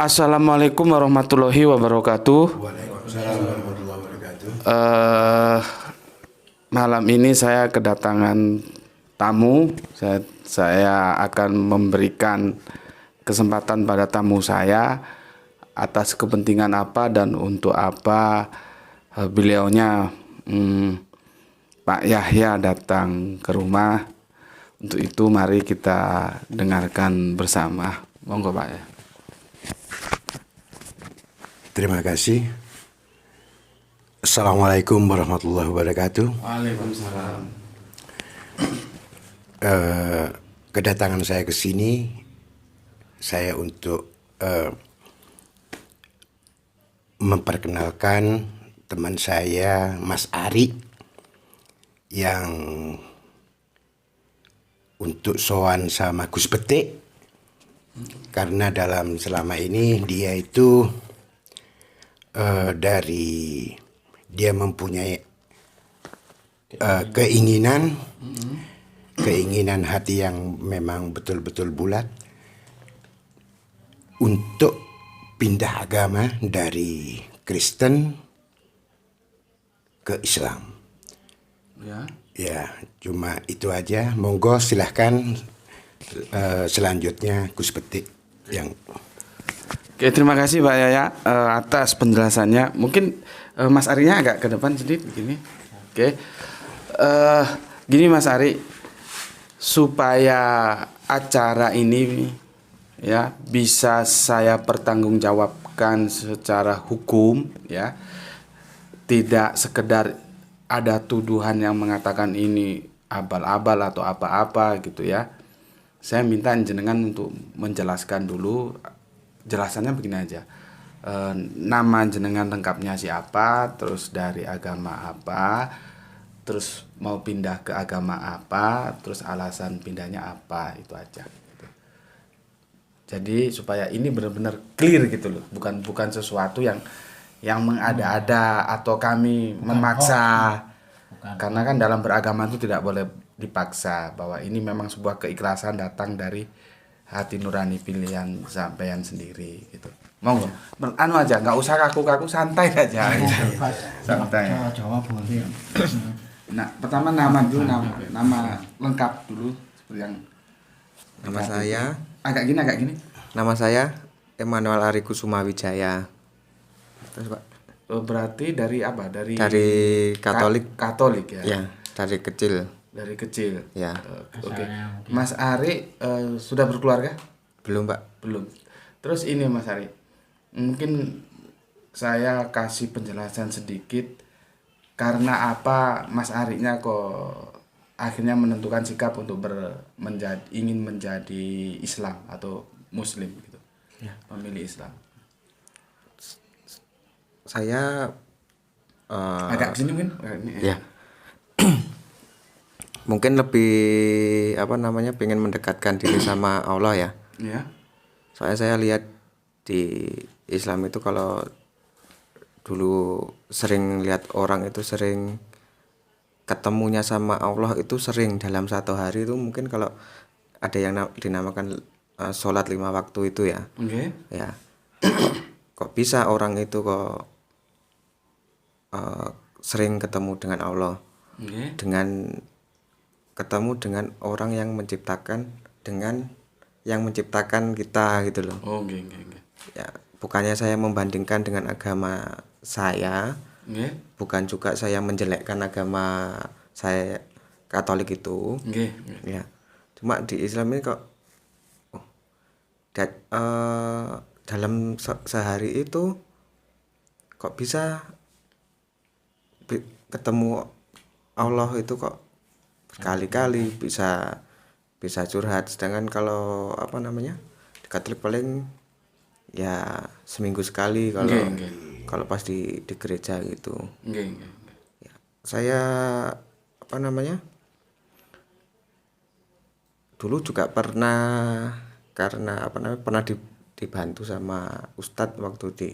Assalamualaikum warahmatullahi wabarakatuh. Waalaikumsalam warahmatullahi wabarakatuh. Malam ini saya kedatangan tamu. Saya akan memberikan kesempatan pada tamu saya atas kepentingan apa dan untuk apa beliaunya Pak Yahya datang ke rumah. Untuk itu mari kita dengarkan bersama. Monggo Pak ya. Terima kasih. Assalamualaikum warahmatullahi wabarakatuh. Waalaikumsalam. Kedatangan saya ke sini, saya untuk memperkenalkan teman saya, Mas Ari, yang untuk sowan sama Gus Betik, karena selama ini dia itu dia mempunyai keinginan hati yang memang betul-betul bulat untuk pindah agama dari Kristen ke Islam. Ya, cuma itu aja. Monggo silahkan selanjutnya Gus Betik yang. Oke, terima kasih Pak Yaya atas penjelasannya. Mungkin Mas Arinya agak ke depan sedikit begini. Oke, gini Mas Ari, supaya acara ini ya bisa saya pertanggungjawabkan secara hukum ya, tidak sekedar ada tuduhan yang mengatakan ini abal-abal atau apa-apa gitu ya. Saya minta jenengan untuk menjelaskan dulu. Jelasannya begini aja, nama jenengan lengkapnya siapa, terus dari agama apa, terus mau pindah ke agama apa, terus alasan pindahnya apa, itu aja gitu. Jadi supaya ini benar-benar clear gitu loh, bukan sesuatu yang mengada-ada atau kami memaksa. Karena kan dalam beragama itu tidak boleh dipaksa, bahwa ini memang sebuah keikhlasan datang dari hati nurani pilihan sampean sendiri gitu. Monggo, anu aja, nggak usah kaku-kaku, santai aja. Santai. Jawa boleh. Nah, pertama nama dulu, nama lengkap dulu seperti yang Nama saya agak gini. Nama saya Emmanuel Ari Kusuma Wijaya. Terus Pak? Berarti dari apa? Dari Katolik. Katolik ya. Ya, dari kecil. Dari kecil. Ya. Oke. Mas Ari sudah berkeluarga? Belum, Pak. Belum. Terus ini Mas Ari, mungkin saya kasih penjelasan sedikit karena apa Mas Arinya kok akhirnya menentukan sikap untuk ingin menjadi Islam atau Muslim gitu. Ya. Memilih Islam. Saya agak kesini mungkin? Ya. Mungkin lebih pengen mendekatkan diri sama Allah ya. Iya. Soalnya saya lihat di Islam itu kalau dulu sering lihat orang itu sering ketemunya sama Allah itu sering dalam satu hari itu, mungkin kalau ada yang dinamakan sholat 5 waktu itu ya. Oke. Ya. Kok bisa orang itu kok sering ketemu dengan Allah. Okay. Ketemu dengan orang yang menciptakan kita gitu loh. Okay. Ya, bukannya saya membandingkan dengan agama saya. Okay. Bukan juga saya menjelekkan agama saya Katolik itu. Okay. Ya. Cuma di Islam ini kok dalam sehari itu kok bisa ketemu Allah itu kok berkali-kali, bisa curhat. Sedangkan kalau di Katolik paling ya seminggu sekali kalau kalau pas di gereja gitu. Nggih, nggih. Saya apa namanya? Dulu juga pernah dibantu sama Ustadz waktu di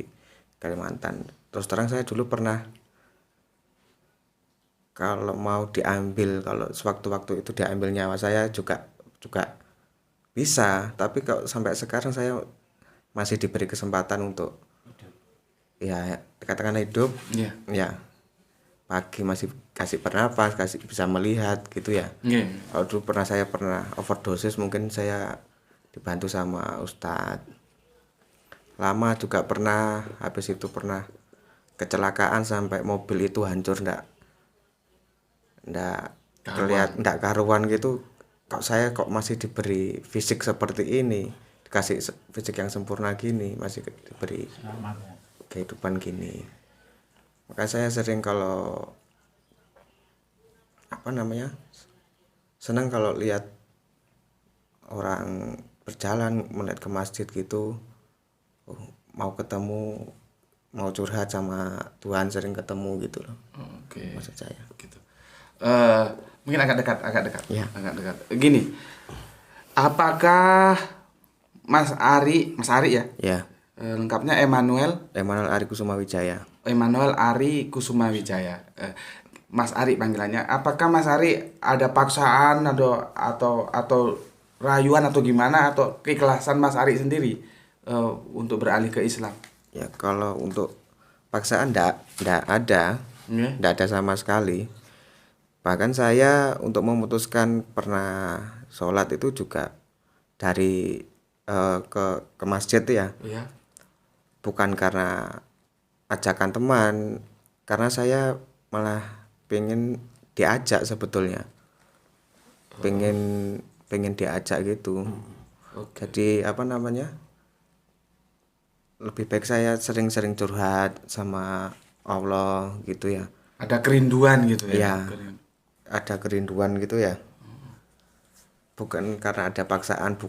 Kalimantan. Terus terang saya dulu pernah kalau mau diambil, kalau sewaktu-waktu itu diambil nyawa saya juga bisa, tapi kalau sampai sekarang saya masih diberi kesempatan untuk ya katakanlah hidup. Iya. Ya, pagi masih kasih bernapas, kasih bisa melihat gitu ya. Nggih. Kalau dulu saya pernah overdosis, mungkin saya dibantu sama Ustadz. Lama juga pernah, habis itu pernah kecelakaan sampai mobil itu hancur, ndak ndak karuan gitu. Kok saya masih diberi fisik seperti ini, dikasih fisik yang sempurna gini, masih diberi kehidupan gini. Maka saya sering kalau apa namanya, senang kalau lihat orang berjalan melihat ke masjid gitu, mau ketemu, mau curhat sama Tuhan, sering ketemu gitu loh. Oke. Maksud saya Gitu. Mungkin agak dekat. Ya. Agak dekat. Gini. Apakah Mas Ari ya? ya. Lengkapnya Emmanuel Ari Kusuma Wijaya. Mas Ari panggilannya. Apakah Mas Ari ada paksaan atau rayuan atau gimana, atau keikhlasan Mas Ari sendiri untuk beralih ke Islam? Ya, kalau untuk paksaan ndak ada. Ndak ada sama sekali. Bahkan saya untuk memutuskan pernah sholat itu juga dari ke masjid ya. Iya. Bukan karena ajakan teman, karena saya malah pengen diajak sebetulnya. Pengen diajak gitu. Jadi apa namanya? Lebih baik saya sering-sering curhat sama Allah gitu ya. Ada kerinduan gitu ya. Iya. Ada kerinduan gitu ya. Bukan karena ada paksaan,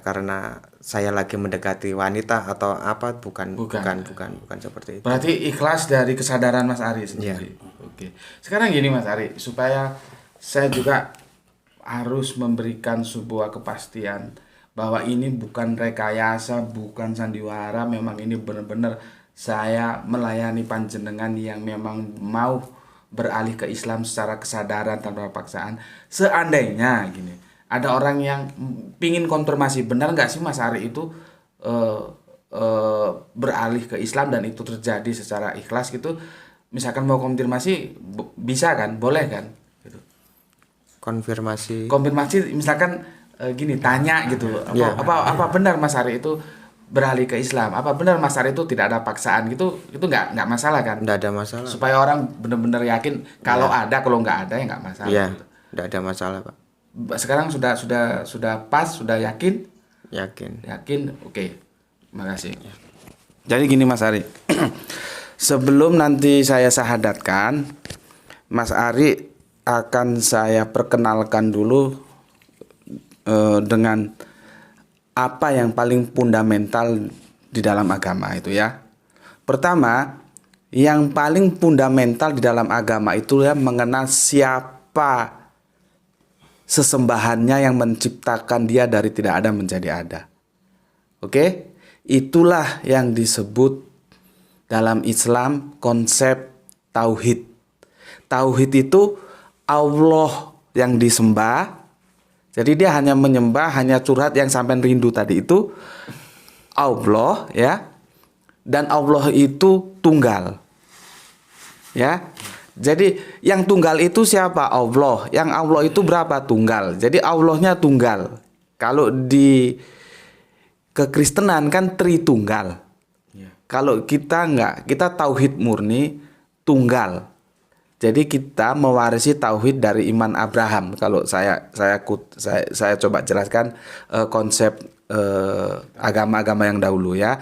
karena saya lagi mendekati wanita atau apa, bukan seperti itu. Berarti ikhlas dari kesadaran Mas Ari sendiri. Oke. Sekarang gini Mas Ari, supaya saya juga harus memberikan sebuah kepastian bahwa ini bukan rekayasa, bukan sandiwara, memang ini benar-benar saya melayani panjenengan yang memang mau beralih ke Islam secara kesadaran tanpa paksaan. Seandainya gini, ada orang yang pingin konfirmasi, benar nggak sih Mas Ari itu beralih ke Islam dan itu terjadi secara ikhlas gitu, misalkan mau konfirmasi bisa kan, boleh kan gitu. Konfirmasi misalkan gini, tanya gitu, apa benar Mas Ari itu beralih ke Islam, apa benar Mas Ari itu tidak ada paksaan gitu, itu nggak masalah kan? Nggak ada masalah, supaya orang benar-benar yakin kalau ada, kalau nggak ada ya nggak masalah. Iya, gitu. Nggak ada masalah Pak. Sekarang sudah pas, sudah yakin. Oke, makasih. Jadi gini Mas Ari, sebelum nanti saya syahadatkan, Mas Ari akan saya perkenalkan dulu dengan apa yang paling fundamental di dalam agama itu ya. Pertama, yang paling fundamental di dalam agama itu ya mengenal siapa sesembahannya yang menciptakan dia dari tidak ada menjadi ada. Oke? Itulah yang disebut dalam Islam konsep tauhid. Tauhid itu Allah yang disembah. Jadi dia hanya menyembah, hanya curhat yang sampai rindu tadi itu Allah ya. Dan Allah itu tunggal. Ya. Jadi yang tunggal itu siapa? Allah. Yang Allah itu berapa? Tunggal. Jadi Allahnya tunggal. Kalau di kekristenan kan Tritunggal. Kalau kita enggak, kita tauhid murni tunggal. Jadi kita mewarisi tauhid dari iman Abraham. Kalau saya coba jelaskan konsep agama-agama yang dahulu ya.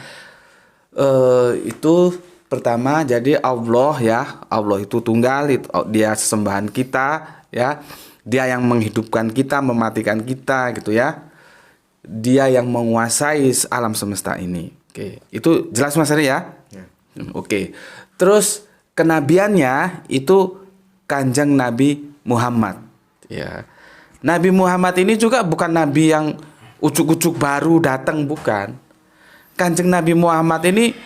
Itu pertama, jadi Allah ya, Allah itu tunggal, dia sesembahan kita ya. Dia yang menghidupkan kita, mematikan kita gitu ya. Dia yang menguasai alam semesta ini. Oke, itu jelas Mas Ari ya? Oke. Terus kenabiannya itu Kanjeng Nabi Muhammad. Ya. Nabi Muhammad ini juga bukan nabi yang ucuk-ucuk baru datang, bukan. Kanjeng Nabi Muhammad ini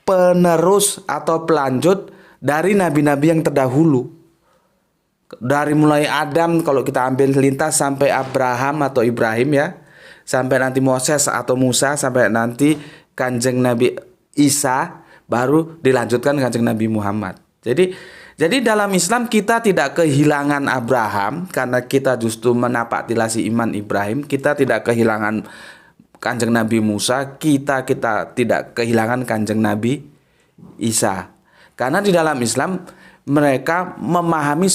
penerus atau pelanjut dari nabi-nabi yang terdahulu. Dari mulai Adam kalau kita ambil lintas sampai Abraham atau Ibrahim ya, sampai nanti Moses atau Musa, sampai nanti Kanjeng Nabi Isa, baru dilanjutkan Kanjeng Nabi Muhammad. Jadi dalam Islam kita tidak kehilangan Abraham karena kita justru menapaktilasi iman Ibrahim. Kita tidak kehilangan Kanjeng Nabi Musa, kita tidak kehilangan Kanjeng Nabi Isa. Karena di dalam Islam mereka mengimani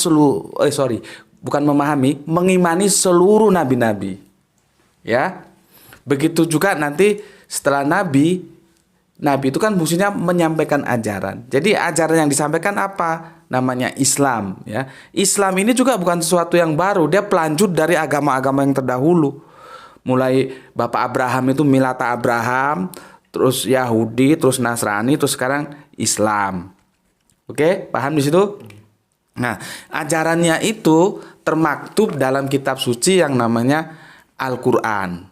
seluruh nabi-nabi. Ya. Begitu juga nanti setelah nabi itu kan fungsinya menyampaikan ajaran. Jadi ajaran yang disampaikan apa? Namanya Islam, ya. Islam ini juga bukan sesuatu yang baru, dia pelanjut dari agama-agama yang terdahulu. Mulai Bapak Abraham itu Milata Abraham, terus Yahudi, terus Nasrani, terus sekarang Islam. Oke, paham di situ? Nah, ajarannya itu termaktub dalam kitab suci yang namanya Al-Qur'an.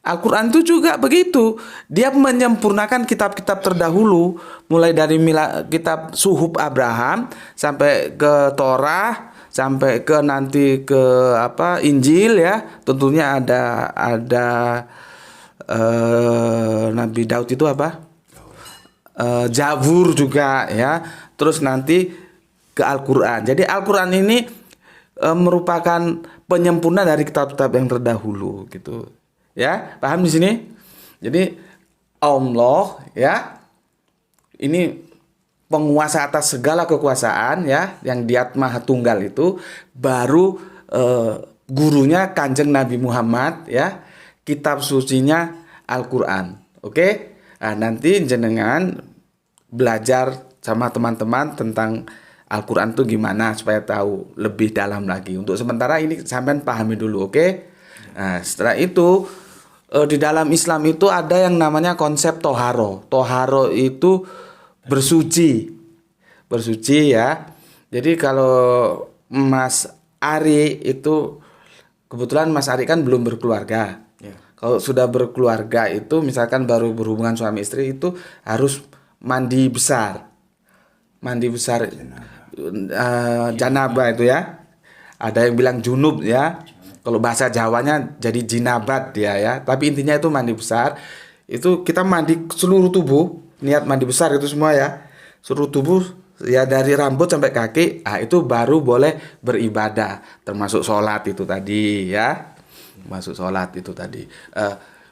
Al-Qur'an itu juga begitu. Dia menyempurnakan kitab-kitab terdahulu, mulai dari kitab Suhuf Abraham sampai ke Torah, sampai ke nanti ke Injil ya. Tentunya ada Nabi Daud itu Zabur juga ya. Terus nanti ke Al-Qur'an. Jadi Al-Qur'an ini merupakan penyempurna dari kitab-kitab yang terdahulu gitu. Ya, paham di sini? Jadi Allah ya, ini penguasa atas segala kekuasaan ya, yang Dia Maha Tunggal itu, baru gurunya Kanjeng Nabi Muhammad ya, kitab sucinya Al-Qur'an. Oke? Nah, nanti jenengan belajar sama teman-teman tentang Al-Qur'an itu gimana supaya tahu lebih dalam lagi. Untuk sementara ini sampean pahami dulu, oke? Nah, setelah itu di dalam Islam itu ada yang namanya konsep toharo. Toharo itu bersuci ya. Jadi kalau Mas Ari itu, kebetulan Mas Ari kan belum berkeluarga. Ya. Kalau sudah berkeluarga itu misalkan baru berhubungan suami istri itu harus mandi besar janabah itu ya. Ada yang bilang junub ya. Kalau bahasa Jawanya jadi jinabat dia ya. Tapi intinya itu mandi besar. Itu kita mandi seluruh tubuh. Niat mandi besar itu semua ya. Seluruh tubuh ya, dari rambut sampai kaki. Itu baru boleh beribadah. Termasuk sholat itu tadi ya. Masuk sholat itu tadi.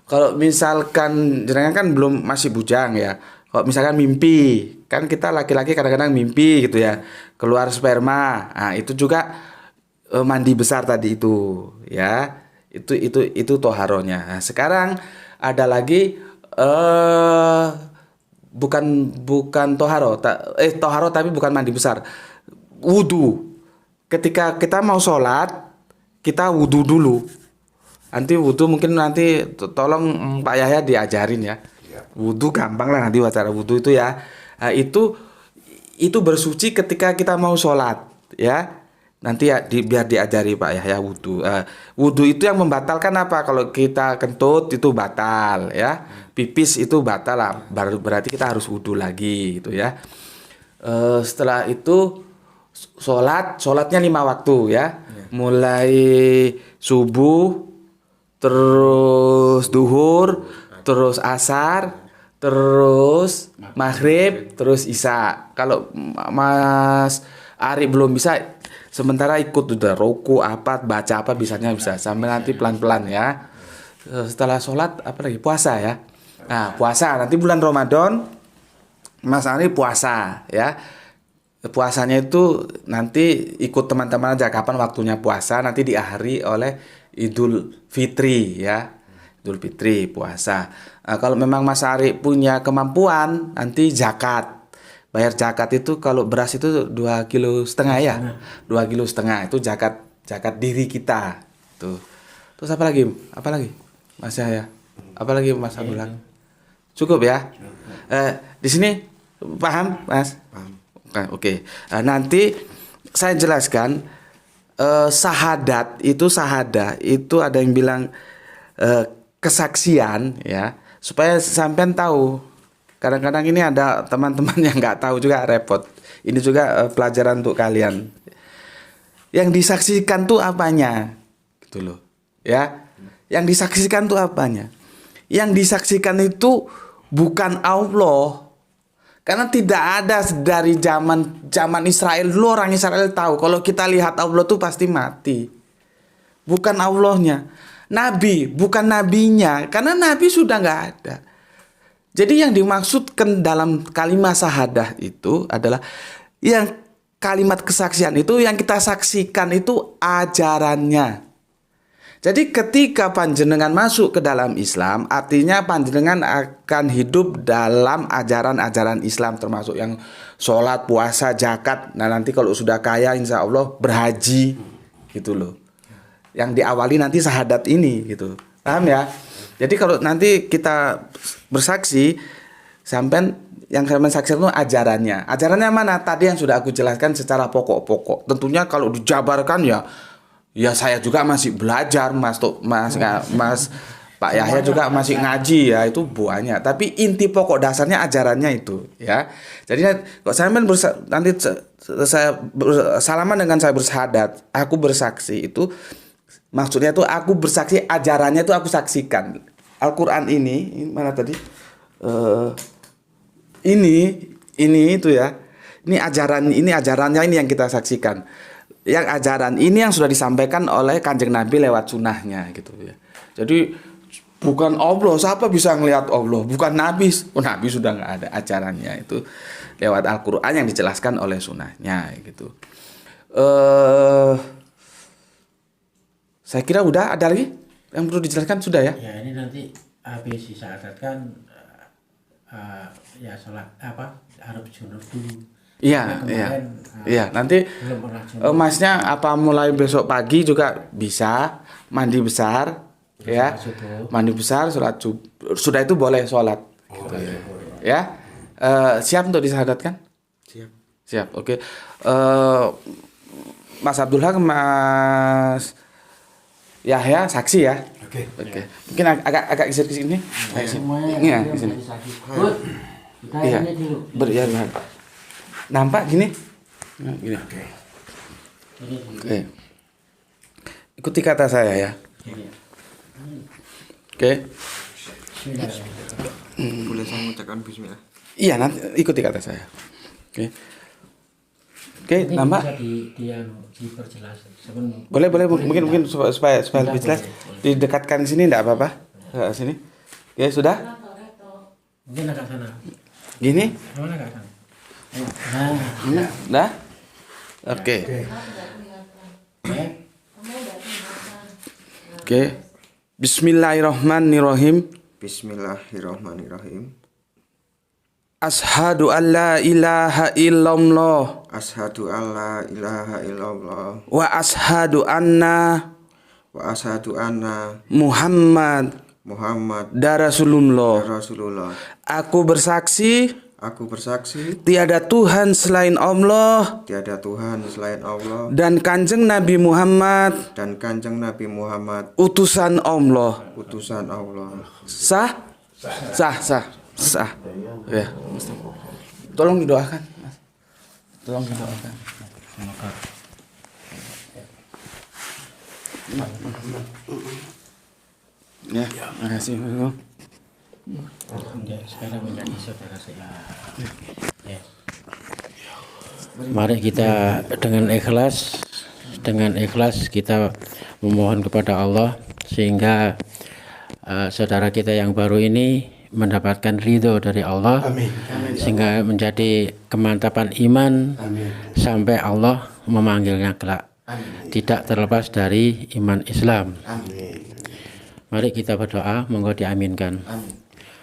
Kalau misalkan jenengan kan belum, masih bujang ya. Kalau misalkan mimpi, kan kita laki-laki kadang-kadang mimpi gitu ya, keluar sperma. Nah, itu juga mandi besar tadi itu ya. Itu toharonya. Nah, sekarang ada lagi bukan toharo, toharo tapi bukan mandi besar. Wudu. Ketika kita mau sholat, kita wudu dulu. Nanti wudu mungkin nanti tolong Pak Yahya diajarin ya. Wudu gampang lah nanti acara wudu itu ya. Nah, itu bersuci ketika kita mau sholat ya. Nanti ya biar diajari Pak Yahya wudu. Wudu itu yang membatalkan apa? Kalau kita kentut itu batal ya. Pipis itu batal lah. Berarti kita harus wudu lagi gitu ya. Setelah itu sholatnya 5 waktu ya. Mulai subuh, terus duhur, terus asar, terus maghrib, terus isya. Kalau Mas Ari belum bisa, sementara ikut udah roku apa, baca apa bisanya bisa. Sambil nanti pelan-pelan ya. Setelah sholat apa lagi? Puasa ya. Nah, puasa nanti bulan Ramadan Mas Ari puasa ya. Puasanya itu nanti ikut teman-teman aja kapan waktunya puasa, nanti diakhiri oleh Idul Fitri ya. Idul Fitri puasa. Kalau memang Mas Ari punya kemampuan, nanti zakat. Bayar zakat itu kalau beras itu 2,5 kilo ya. 2,5 kilo itu zakat diri kita. Tuh. Terus apa lagi? Mas Yahya? Apa lagi Mas Abdullah? Cukup ya. Di sini Paham, Mas? Paham. Oke. Nanti saya jelaskan syahadah itu ada yang bilang kesaksian ya, supaya sampean tahu. Kadang-kadang ini ada teman-teman yang nggak tahu juga repot. Ini juga pelajaran untuk kalian. Yang disaksikan tuh apanya? Gitu loh. Ya. Yang disaksikan tuh apanya? Yang disaksikan itu bukan Allah. Karena tidak ada dari zaman Israel dulu, orang Israel tahu kalau kita lihat Allah tuh pasti mati. Bukan Allahnya. Nabi, bukan nabinya. Karena nabi sudah nggak ada. Jadi yang dimaksudkan dalam kalimat syahadah itu adalah yang kalimat kesaksian itu yang kita saksikan itu ajarannya. Jadi ketika panjenengan masuk ke dalam Islam, artinya panjenengan akan hidup dalam ajaran-ajaran Islam, termasuk yang sholat, puasa, zakat. Nah nanti kalau sudah kaya insya Allah berhaji gitu loh. Yang diawali nanti syahadat ini gitu. Paham ya? Jadi kalau nanti kita bersaksi, sampai yang saya mensaksikan itu ajarannya. Ajarannya mana? Tadi yang sudah aku jelaskan secara pokok-pokok. Tentunya kalau dijabarkan ya saya juga masih belajar, Mas Pak Yahya juga masih ngaji ya, itu banyak. Tapi inti pokok dasarnya ajarannya itu ya. Jadi kok saya nanti saya salaman dengan saya bersyahadat, aku bersaksi itu maksudnya tuh aku bersaksi, ajarannya tuh aku saksikan. Al-Qur'an ini mana tadi? Ini itu ya. Ini ajarannya ini yang kita saksikan. Yang ajaran ini yang sudah disampaikan oleh Kanjeng Nabi lewat sunnahnya gitu ya. Jadi bukan Allah, siapa bisa ngelihat Allah? Bukan Nabi, Nabi sudah nggak ada, ajarannya itu lewat Al-Qur'an yang dijelaskan oleh sunnahnya gitu. Saya kira udah, ada lagi yang perlu dijelaskan sudah ya? Ya ini nanti habis disyahadat kan ya sholat harus junub dulu. Iya, iya. Nanti Masnya apa mulai besok pagi juga bisa mandi besar, ya, mandi besar, sholat sudah itu boleh sholat, gitu ya. Siap untuk disyahadatkan? Siap. Oke. Mas Abdullah, Mas Yahya saksi ya. Oke. Mungkin agak geser ke sini. Iya, ke sini. Iya. Nampak gini? Gini. Oke. Ikuti kata saya ya. Oke. Boleh saya mengucapkan bismillah? Iya, nanti ikuti kata saya. Oke, nampak? Diperjelas. Boleh, mungkin supaya lebih jelas. Didekatkan sini enggak apa-apa? Sini. Oke, sudah? Mungkin agak sana. Gini? Mana agak sana? Dah? Oke. Bismillahirrahmanirrahim. Bismillahirrahmanirrahim. Ashhadu an la ilaha illallah Ashhadu an la ilaha illallah wa ashhadu anna Muhammad Rasulullah. Aku bersaksi tiada Tuhan selain Allah dan Kanjeng Nabi Muhammad utusan Allah. Sah. Ya. Tolong didoakan, Mas. Ya, makasih. Sekarang menjadi saudara saya. Ya. Mari kita dengan ikhlas kita memohon kepada Allah sehingga saudara kita yang baru ini mendapatkan ridho dari Allah. Amin. Sehingga menjadi kemantapan iman. Amin. Sampai Allah memanggilnya kelak. Amin. Tidak terlepas dari iman Islam. Amin. Mari kita berdoa, monggo diaminkan. Amin.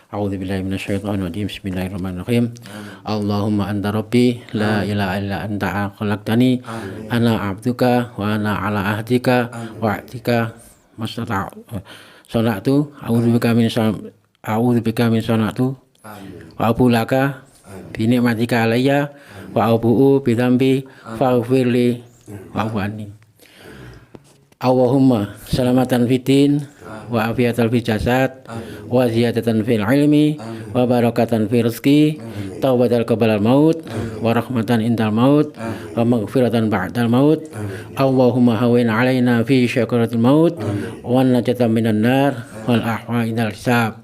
A'udzubillahi minasyaitonirrajim. Bismillahirrahmanirrahim. Allahumma anta rabbi la ilaha illa anta khalaqtani ana abduka wa ana ala ahdika wa ahdika mastata'tu a'udzubika min sana'tu wa abu laka bi ni'matika alayya wa abu'u bi dzambi faghfirli wa'fu anni. Allahumma salamatan fiddin wa afiatan fil jasad wa ziyadatan fil ilmi wa barakatan fil rizqi taubatan qabla maut wa rahmatan indal maut wa maghfiratan ba'dal maut. Allahumma hawwin alaina fi syakaratil maut wa najatan minan nar wal ahwa indal hisab.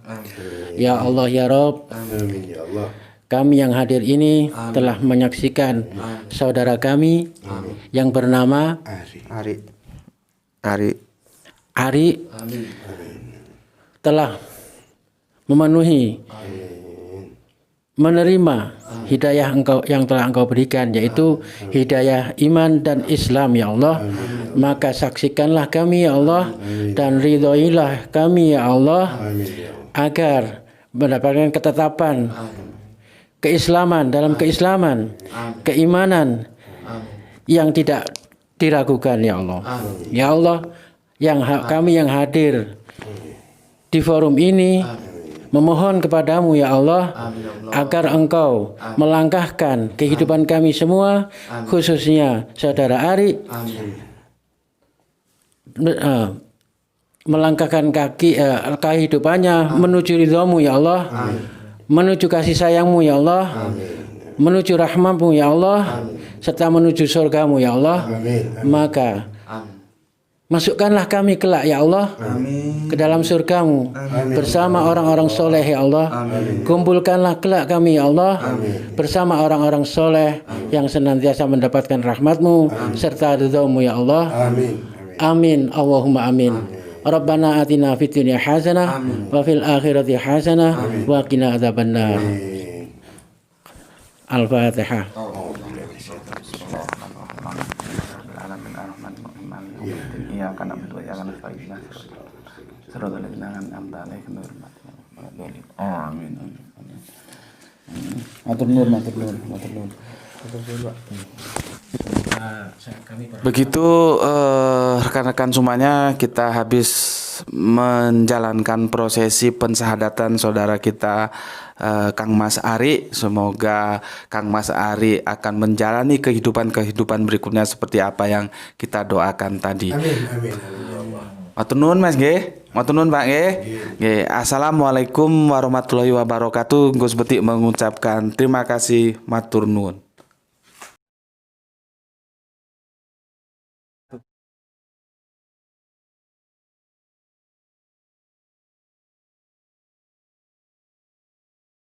Ya Allah ya Rabb, Amin ya Allah. kami yang hadir ini telah menyaksikan saudara kami yang bernama Ari Ari telah memenuhi menerima hidayah engkau yang telah engkau berikan, yaitu hidayah iman dan Islam ya Allah. Maka saksikanlah kami ya Allah dan ridhoilah kami ya Allah agar mendapatkan ketetapan keislaman dalam keislaman, keimanan yang tidak diragukan ya Allah. Ya Allah, kami yang hadir di forum ini memohon kepadamu ya Allah agar engkau melangkahkan kehidupan kami semua, khususnya saudara Ari, melangkahkan kaki kehidupannya menuju ridhamu ya Allah, menuju kasih sayangmu ya Allah, menuju rahmatmu ya Allah, serta menuju surgamu ya Allah. Maka masukkanlah kami kelak ya Allah ke dalam surgamu bersama orang-orang soleh ya Allah. Kumpulkanlah kelak kami ya Allah bersama orang-orang soleh yang senantiasa mendapatkan rahmatmu serta ridhamu ya Allah. Amin. Allahumma amin. Rabbana atina fid dunya hasanah wa fil akhirati hasanah wa qina adzabannar. Al-Fatihah. Amin. Matur nuwun. Begitu rekan-rekan semuanya, kita habis menjalankan prosesi pensahadatan saudara kita Kang Mas Ari. Semoga Kang Mas Ari akan menjalani kehidupan berikutnya seperti apa yang kita doakan tadi. Amin. Matur nuwun Mas nggih. Matur nuwun Pak nggih. Nggih. Assalamualaikum warahmatullahi wabarakatuh. Gus Betik mengucapkan terima kasih, matur nuwun.